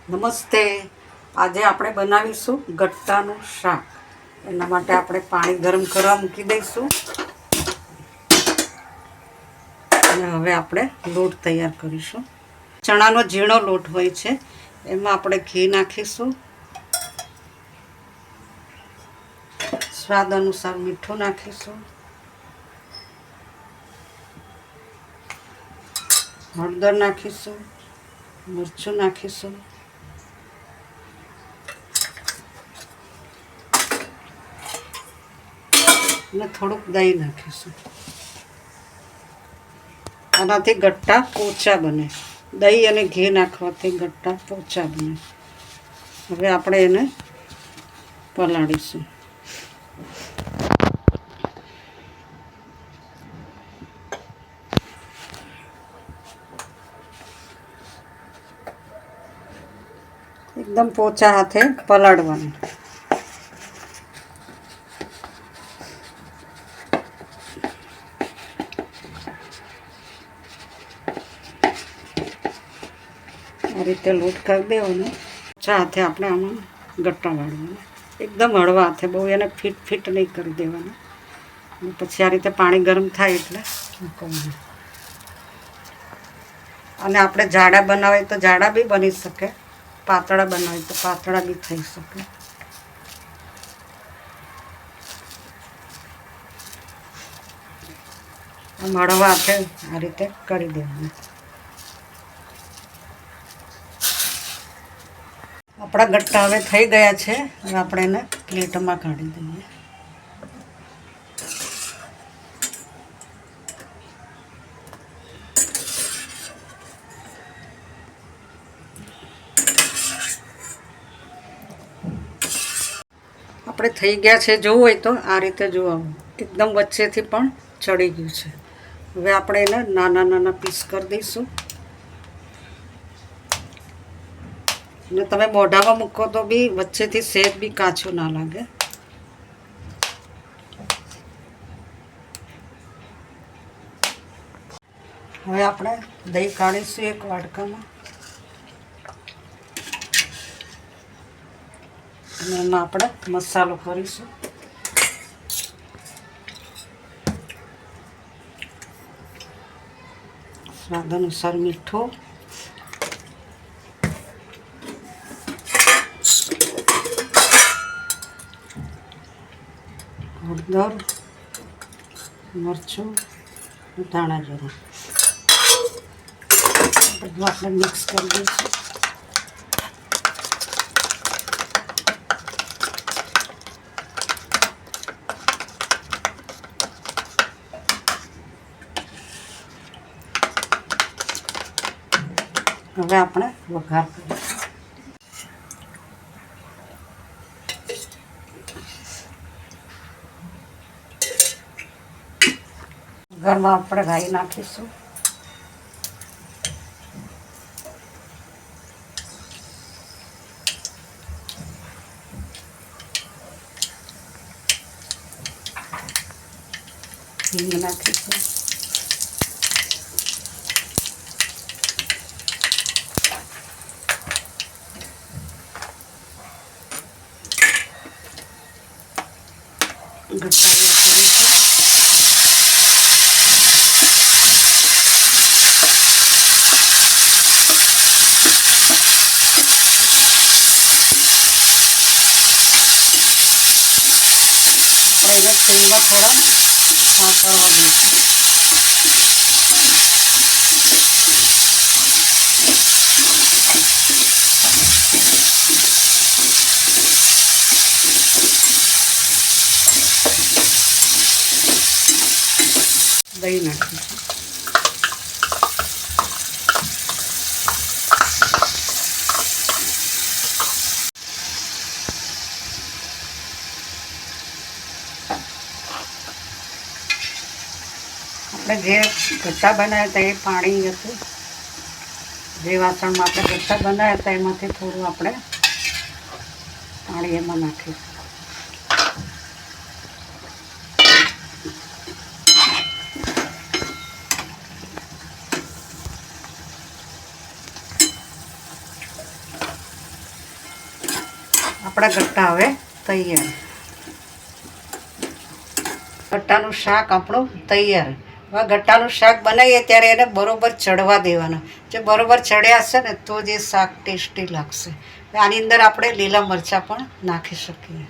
નમસ્તે. આજે આપણે બનાવીશું ગટ્ટાનું શાક. એના માટે આપણે પાણી ગરમ કરવા મૂકી દઈશું અને હવે આપણે લોટ તૈયાર કરીશું. ચણાનો ઝીણો લોટ હોય છે, એમાં આપણે ઘી નાખીશું, સ્વાદ અનુસાર મીઠું નાખીશું, હળદર નાખીશું, મરચું નાખીશું, અને થોડુંક દહીં નાખીશું. આનાથી ગટ્ટા પોચા બને. દહીં અને ઘી નાખવાથી ગટ્ટા પોચા બને. હવે આપણે એને પલાળીશું. એકદમ પોચા હાથે પલાળવાનું. આ રીતે લોટ કરી દેવાનો. પોચા હાથે આપણે આમાં ગટ્ટા વાળવાના. એકદમ હળવા હાથે, બહુ એને ફિટ નહીં કરી દેવાના. અને પછી આ રીતે પાણી ગરમ થાય એટલે મૂકવાનું. અને આપણે જાડા બનાવીએ તો જાડા બી બની શકે, પાતળા બનાવીએ તો પાતળા બી થઈ શકે. આમ હળવા હાથે આ રીતે કરી દેવાનું. આપણા ગટ્ટા હવે થઈ ગયા છે. હવે આપણે એને પ્લેટમાં કાઢી દઈએ. આપણે થઈ ગયા છે. જોવું હોય તો આ રીતે જોવાનું, એકદમ વચ્ચેથી પણ ચડી ગયું છે. હવે આપણે એને નાના નાના પીસ કરી દઈશું. અને તમે મોઢામાં મૂકો તો બી વચ્ચેથી સહેજ બી કાચું ના લાગે. હવે આપણે દહીં કાઢીશું એક વાટકામાં. અને એમાં આપણે મસાલો કરીશું. સ્વાદ અનુસાર મીઠું, હળદર, મરચું, ધાણા જીરું બધું આપણે મિક્સ કરી દઈશું. હવે આપણે વઘાર કરીશું. વઘારમાં આપણે રાઈ નાખીશું, હિંગ નાખીશું, ગટ્ટા વઘારીશું. આપણે એને તેલમાં થોડા સાંતળવા દઈશું. દહીં નાખીશું. આપણે જે ગટ્ટા બનાવ્યા હતા એ પાણી હતું. જે વાસણમાં આપણે ગટ્ટા બનાવ્યા હતા એમાંથી થોડું આપણે પાણી એમાં નાખીશું. આપણા ગટ્ટા હવે તૈયાર. ગટ્ટાનું શાક આપણું તૈયાર. હવે ગટ્ટાનું શાક બનાવીએ ત્યારે એને બરોબર ચડવા દેવાના. જે બરોબર ચડ્યા હશે ને તો જ એ શાક ટેસ્ટી લાગશે. આની અંદર આપણે લીલા મરચાં પણ નાખી શકીએ.